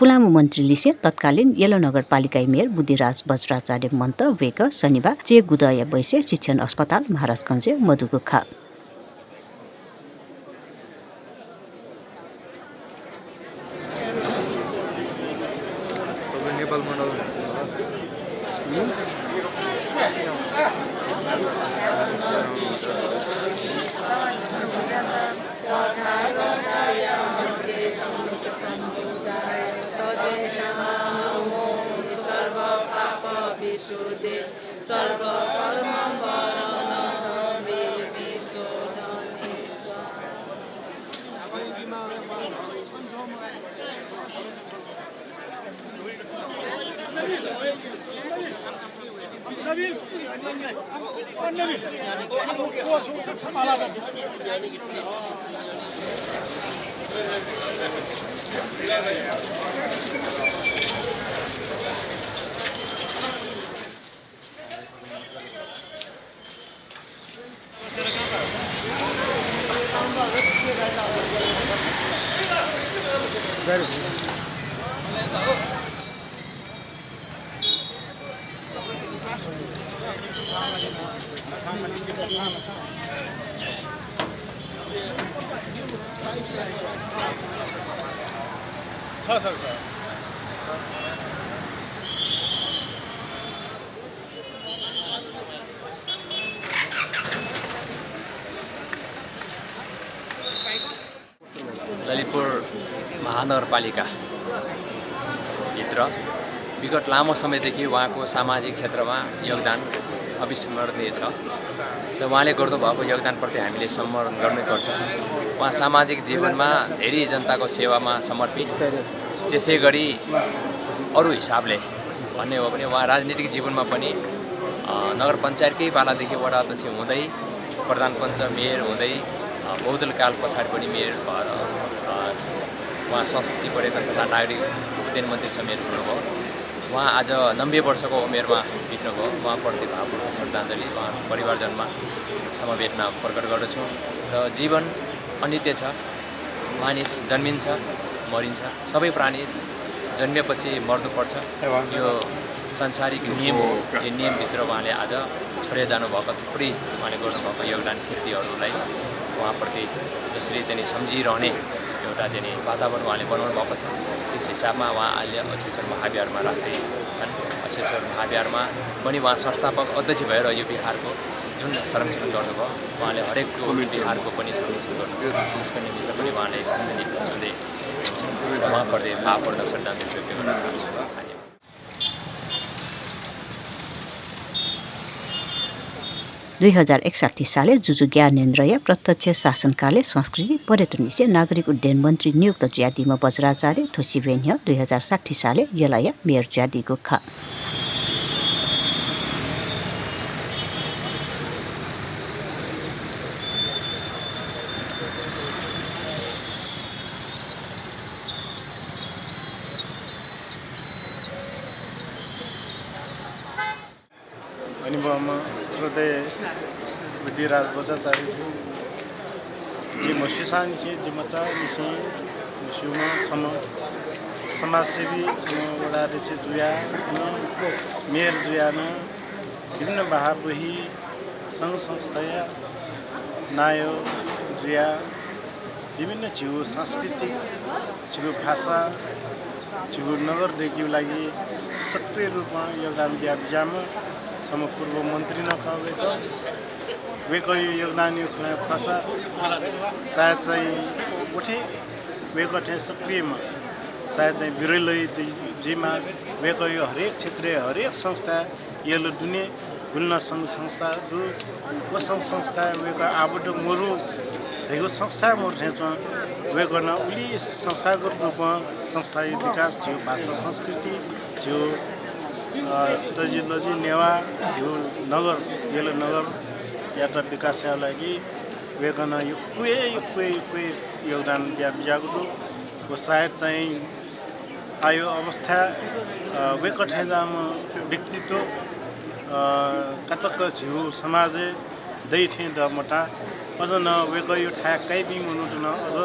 पुलामु मन्त्री लिसे तत्कालीन येलो नगरपालिका मेयर बुद्धिराज वज्राचार्य मन्त वेक शनिबार चे गुदय बैसे शिक्षण अस्पताल महाराजगञ्ज मधुगुखा ललितपुर महानगरपालिका भित्र विगत लामो समयदेखि उहाँको सामाजिक क्षेत्रमा योगदान अविस्मरणीय छ र उहाँले गर्नुभएको योगदानप्रति हामीले सम्मान गर्नै पर्छ। उहाँ सामाजिक जीवनमा धेरै जनताको सेवामा समर्पित, त्यसै गरी अरू हिसाबले भन्ने हो भने उहाँ राजनीतिक जीवनमा पनि नगर पञ्चायतकै पालादेखि वडा अध्यक्ष हुँदै प्रधान पञ्च मेयर हुँदै बहुदलकाल पछाडि पनि मेयर भएर उहाँ संस्कृति पर्यटन तथा नागरिक उड्डयन मन्त्री समेत हुनुभयो। उहाँ आज 90 वर्षको उमेरमा बित्नुभयो। उहाँप्रति भावपूर्ण श्रद्धाञ्जली उहाँ परिवारजनमा समवेदना प्रकट गर्दछु। र जीवन अनित्य छ, मानिस जन्मिन्छ मरिन्छ, सबै प्राणी जन्मेपछि मर्नुपर्छ, यो संसारिक नियम हो। यो नियमभित्र उहाँले आज छोडेर जानुभएको थुप्रै उहाँले गर्नुभएको योगदान कृतिहरूलाई उहाँप्रति जसरी चाहिँ सम्झिरहने एउटा चाहिँ वातावरण उहाँले बनाउनु भएको छ। त्यस हिसाबमा उहाँ अहिले अक्षेश्वर महाविहारमा राख्दै छन्। अक्षेश्वर महाविहारमा पनि उहाँ संस्थापक अध्यक्ष भएर यो बिहारको जुन संरक्षण गर्नुभयो, उहाँले हरेक बिहारको पनि संरक्षण गर्नुभयो। त्यसको निमित्त पनि उहाँले सम्झने सधैँ उहाँप्रति भावपूर्ण श्रद्धाञ्जली व्यक्त गर्न चाहन्छु। 2061 साले जुजु ज्ञानेन्द्रय प्रत्यक्ष शासनकाले संस्कृति पर्यटन विषय नागरिक उड्डयन मन्त्री नियुक्त ज्यादिमा वज्राचार्य थोसिवेन्य 2060 साले यलय मेयर ज्यादी गोखा श्रद्धेय बुद्धिराज वज्राचार्य जी मसिसान से जी मचा निसी मसिउमा छम समाजसेवी छम वडा रेसे जुया मेयर जुया न विभिन्न बाहा बही संघ संस्थाया नायो जुया विभिन्न छिउ सांस्कृतिक छिउ भाषा छिउ नगर देखिउ लागि सक्रिय रूपमा योगदान दिया सम पूर्व मन्त्री नखावे त वेको योगदान यो खसा सायद चाहिँ उठे वेको ठे सक्रियमा सायद चाहिँ बिरलै जिमा वेको यो हरेक क्षेत्रीय हरेक संस्था येलो दुने गुल्न संघ संस्था दु वो संस्था वेको आबड मोरु देखो संस्था मोर्थे छ वेको न उली संस्थागत रूपमा संस्था विकास थियो भाषा संस्कृति थियो तजिलोजी नेवा थियो नगर येलो नगर यात्रा विकास लागि वेगन यो कुए योगदान ब्याजागु वो सायद चाहिँ आयो अवस्था वेकठेजाम व्यक्तित्व कचक छिउ समाज दै थे दमटा अझ न वेक यो ठ्याक्कै बि मनुट न अझ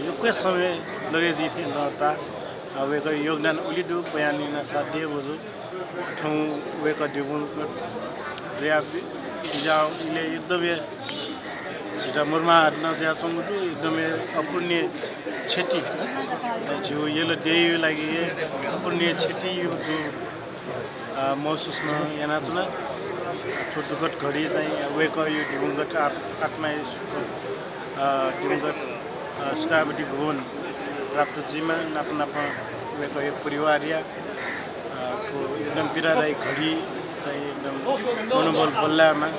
यो के समय लगे जी थे नता वेक योगदान उलिदु बयानिना साध्य बोजु ठौँ वेक डिबुनको जया जाऊ इले एकदमै जिटा मुरमा हाट्न जया चंगुटु एकदमै अपूर्णीय क्षति जो येलो देयो लागि अपूर्णीय क्षति जो महसुस न याना चुना ठो दुखद घडी चाहिँ वेक यो दिवंगत आत्मा सुख दिवंगत सुखावटी भुवन प्राप्त जीमा नापा नापा वेक यो परिवारिया को एकदम पीडादायी घडी चाहिँ एकदम मनोबल बल्लामा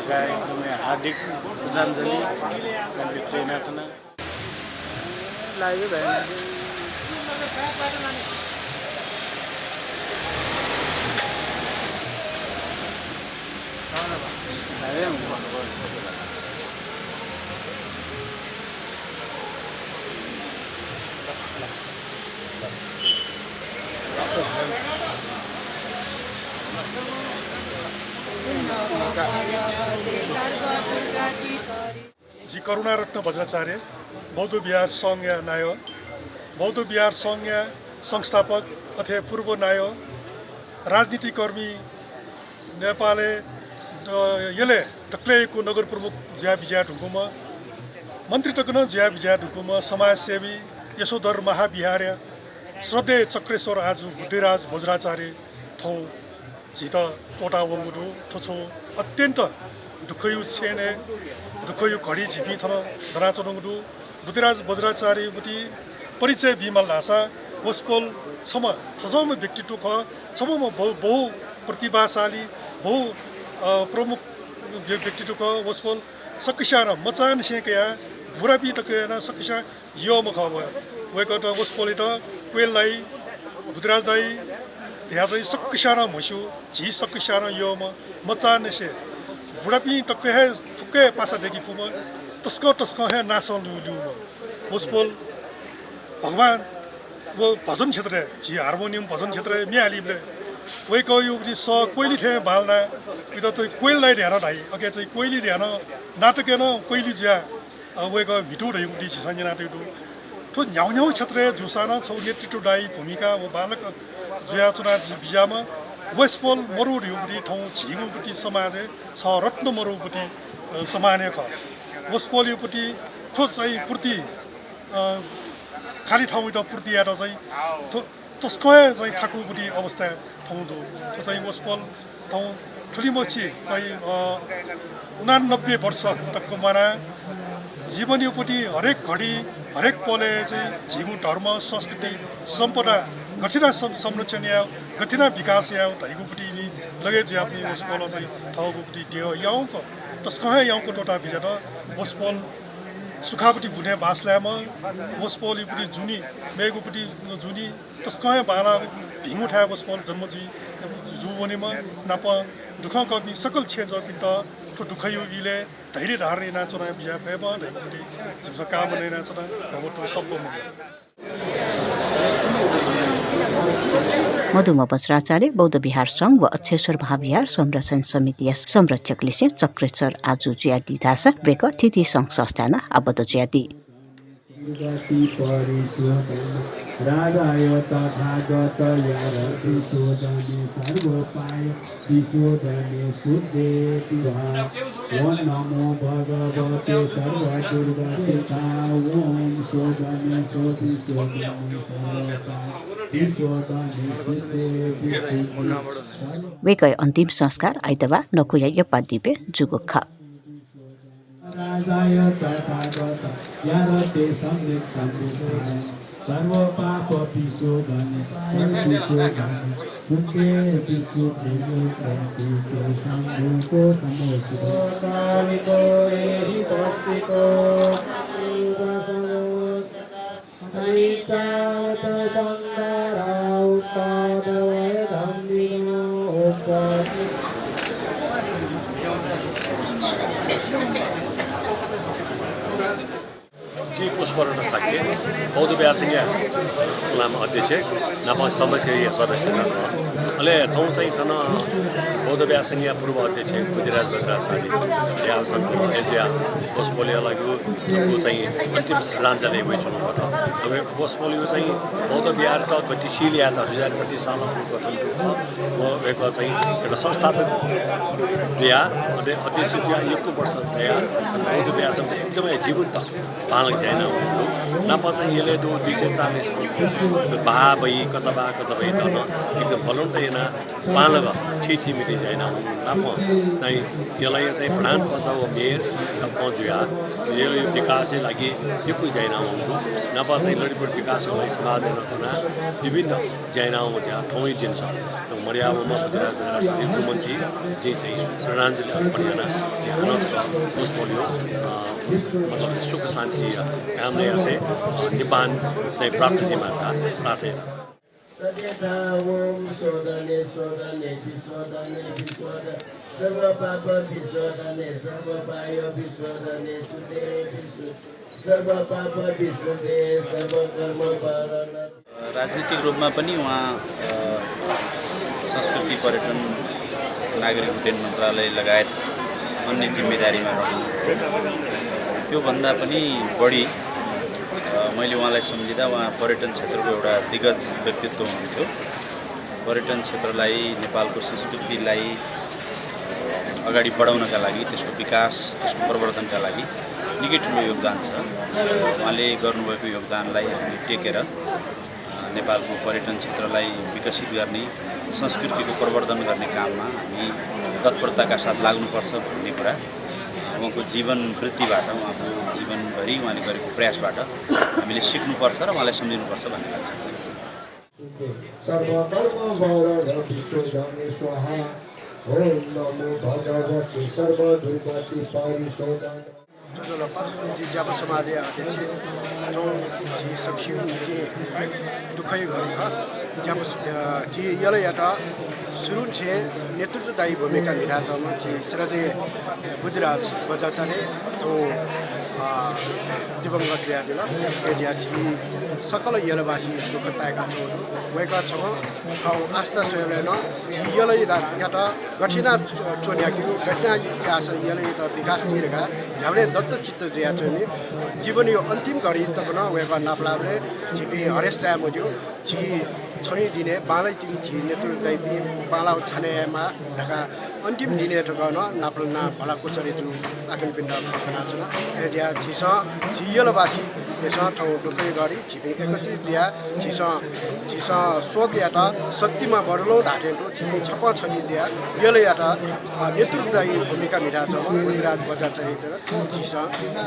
गाए एकदमै हार्दिक श्रद्धाञ्जली चाहिँ व्यक्त गर्न चाहना लाग्यो भएन जी करुणारत्न वज्राचार्य बौद्ध विहार संघ नाय बौद्ध विहार संघ संस्थापक अथवा पूर्व नाय राजनीतिकर्मी नेपाले यसले तक्लेको नगर प्रमुख ज्या विजया ढुङ्गुमा मन्त्री तकन ज्या विजया ढुङ्गुमा समाजसेवी यशोधर महाविहार्य श्रद्धेय चक्रेश्वर आजु बुद्धिराज वज्राचार्य ठाउँ झित तोटा वङ्गुडु थोछो अत्यन्त दुःखयु छेने दुःखयु घडी झिपी थन धनाचनङ्गुडु बुद्धिराज वज्राचार्य बुटी परिचय बिमल ढासा वस्पोल सम थजम व्यक्तित्व ख समम बहु प्रतिभाशाली बहु प्रमुख व्यक्तित्व ख वस्पोल सकिसान मचान सेकया भुरापी टकया सकिसा यो मख वेकट वस्पोलिट क्वेललाई बुद्धिराज दाई त्यहाँ चाहिँ सकिसान मस्यु झी सकिसान यो मचान से भुरापी टक्के थुक्के पासादेखि पुम तस्क है नासन लु वस्पोल भगवान वो भजन क्षेत्र जी हार्मोनियम भजन क्षेत्र मिहालिबले वही कयो स कोइली थे बालना इधर तो कोइललाई ध्यान ढाई अगे चाहिँ कोइली ध्यान नाटकेन कोइली ज्या वही क भिटो ढै उठी संजना नाटक तो न्याउ क्षेत्र जुसाना छौ नेतृत्व दाई भूमिका वो बालक जुया चुनाव बिजामा वेस्पोल मरुड युबटी ठाउँ झिगुपट्टि समाज छ रत्न मरुपट्टि समाने ख वेस्पोल युपट्टि थो चाहिँ पूर्ति खाली ठाउँ पूर्ति आएर चाहिँ तस्कय चाहिँ थाकुपट्टि अवस्था ठाउँ दो त्यो चाहिँ वेस्पोल ठाउँ ठुली मच्छी चाहिँ 89 वर्ष तकको मना जीवन युपट्टि हरेक घडी हरेक पले चाहिँ झिगु धर्म संस्कृति सम्पदा गठिना संरक्षण या गठिना विकास या धैगुपट्टि नि लगे ज्यापि वस्पोल चाहिँ ठाउँपट्टि दियो याउँको तस्कह याउँको टोटा भिजेर वस्पोल सुखापट्टि भुने बासल्यामा वस्पोलीपट्टि जुनी मेगुपट्टि जुनी तस्कह बाला भिङ उठाए वस्पोल जन्मजी जुवनेमा नाप दुख कवि सकल छेज पिन्त तो दुखयु इले धैर्य धार्ने नाचना बिया फेब धैगुपट्टि जिमसा काम नै नाचना भवतो सब मधुमा वज्राचार्य बौद्ध विहार संघ व अक्षेश्वर महाविहार संरक्षण समिति संरक्षकले से चक्रेश्वर आजु ज्यादी धासा बेक थिति संघ संस्थान आबद्ध ज्यादी राजाय तथागत यारति सोदने सर्वोपाय विशोधने शुद्धे तिहा ओम नमो भगवते सर्वदुर्गते ओम सोदने सोति सोदने वेकै अन्तिम संस्कार आइतबार नकुया यप्पादीपे जुगोख राजाय तथागत यारते सम्यक् सम्बुद्धे सर्व पाप विशोधने सुखे विशुद्धे शम्भुको समोचितो कालिको एहि पस्तिको हरितात संगारा उत्पादवय धम्मिनो जी पुष्परत्न साक्य बौद्ध विहार संघ अध्यक्ष नापा समिति सदस्य अहिले ठाउँ चाहिँ थन बौद्ध विहार संघ पूर्व अध्यक्ष बुद्धिराज बद्रा साथी या सन्तुल एजिया पोस्टपोलियोलाई चाहिँ अन्तिम श्रद्धाञ्जली भइसक्नुभयो अब पोस्टपोलियो चाहिँ बौद्ध विहार त गतिशील या त 2025 सालमा गठन म एक चाहिँ एउटा संस्थापक क्रिया अनि अध्यक्ष क्रिया 1 वर्ष तयार बौद्ध विहार संघ एकदमै जीवन्त पालक छैन नापा चाहिँ यसले 240 बा भई कसबा तन एकदम भलन्त yana पालक छिछि मिति छैन नापा नै यसलाई चाहिँ प्राण बचाउ मेयर पहुँचुया यो विकासै लागि यो कुछ छैन नापा चाहिँ ललितपुर विकासलाई समाज हेर्न विभिन्न जैनामा त्यहाँ ठाउँ दिन्छ मर्यादामा बुद्धिराज बद्रा साथी गृहमन्त्री जे चाहिँ श्रद्धाञ्जली अर्पण गर्न जे अनौठा पोस्टपोलियो मतलब सुख शान्ति कामना से निपान चाहिँ प्राप्त दिमागका प्रार्थना राजनीतिक रूपमा पनि उहाँ संस्कृति पर्यटन नागरिक उड्डयन मन्त्रालय लगायत अन्य जिम्मेदारीमा रहनु त्योभन्दा पनि बढी मैले उहाँलाई सम्झिँदा उहाँ पर्यटन क्षेत्रको एउटा दिग्गज व्यक्तित्व हुनुहुन्थ्यो। पर्यटन क्षेत्रलाई नेपालको संस्कृतिलाई अगाडि बढाउनका लागि त्यसको विकास त्यसको प्रवर्धनका लागि निकै ठुलो योगदान छ। उहाँले गर्नुभएको योगदानलाई हामीले टेकेर नेपालको पर्यटन क्षेत्रलाई विकसित गर्ने संस्कृतिको प्रवर्धन गर्ने काममा हामी तत्परताका साथ लाग्नुपर्छ भन्ने कुरा उहाँको जीवन वृत्तिबाट उहाँको जीवनभरि उहाँले गरेको प्रयासबाट हामीले सिक्नुपर्छ र उहाँलाई सम्झिनुपर्छ भन्ने लाग्छ। जोजोलपा जी जब समाज अध्यक्ष जी सक्षम जी दुखै गरेका जब जी यसलाई एउटा सुरु छे नेतृत्वदायी भूमिका निभाएका जी श्रद्धेय बुद्धिराज बजाचार्य तो दिवंगत ज्यादिला एरिया जी सकल यलवासी दुःखदायका छौँ वेका छौँ ठाउँ आस्था सोलेन यसलाई एउटा गठिना चोन्याकियो गठिना आशा यसलाई त विकास जिरेका हामीले दत्त चित्त जिया चाहिँ जीवन यो अन्तिम घडी तकन वेका नाप्लाले जिपी हरेस टाइम हो जी छनी दिने बालै तिमी जी नेतृत्वदायी बाला छानेमा ढका अन्तिम दिने ठगन नाप्लना भला कुसरी जु आकन पिण्ड खना छ एरिया जिस जियलवासी त्यसमा ठाउँ दुखै गरी छिपे एकत्रित दिया जिस शोक याता शक्तिमा बढलो ढाटेको छिपे छप छनी दिया यसले याता नेतृत्वदायी भूमिका निभाएछ बुद्धिराज बजाचार्य जिस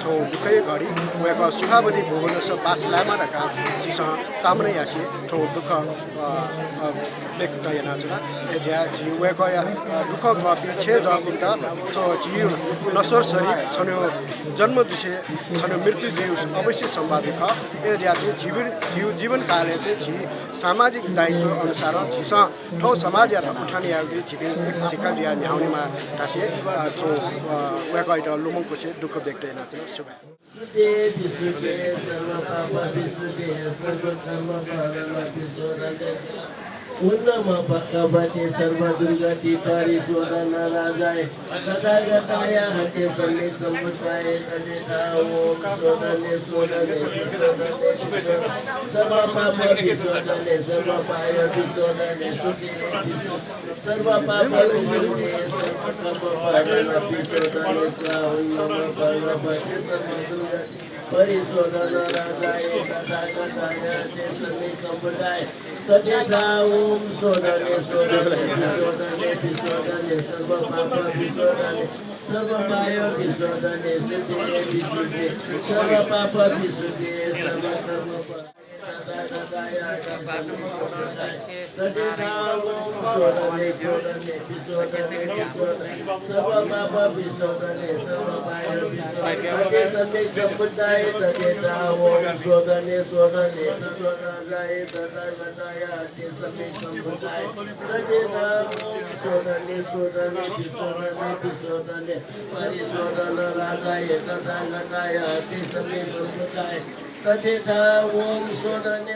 ठाउँ दुखै गरी उहाँको सुखावती भोगनस बासलामा रखा जिस कामना यासी ठाउँ दुःख व्यक्त yana chuna एरिया जी उहाँको दुःख गपी छे जपिन्त तो जी नसर शरीर छन्यो जन्म दिसे छन्यो मृत्यु जीव अवश्य सम्भावित एरिया चाहिँ जीवन कालले चाहिँ जी सामाजिक दायित्व अनुसार झिस ठो समाज या उठानी आउने छिपे एक टिका दिया न्याउनेमा टासे ठो उहाँको एउटा लुमङको चाहिँ दुःख व्यक्त yana chuna शुभ उन्नम पक्कबते सर्व दुर्गति पारि स्वदन राजाय तथागताय हते सन्ने समुदाय तदेता ओम स्वदने सर्व पाप विश्वदने सर्व पाय विश्वदने सर्व पाप विश्वदने सर्व पाप पादन विश्वदने स्वाहा पक्कबते सर्व दुर्गति परिशोधन राजाय तथागताय हते सन्ने समुदाय तदेता ओम स्वदने विश्वदने सर्व पाप विश्वदने सर्व पाय विश्वदने सिद्धि सर्व पाप विश्वदे सर्व कर्म तथागताय तदेता ओम स्वदने विश्वदने सर्व पाप विश्वदने सर्व पाय विश्वदने सन्ने समुदाय तदेता ओम स्वदने तथागताय तथागताय हते सन्ने समुदाय तदेता ओम स्वदने विश्वदने परिशोधन राजाय तथागताय हते सन्ने समुदाय तथेथा ओम सोदने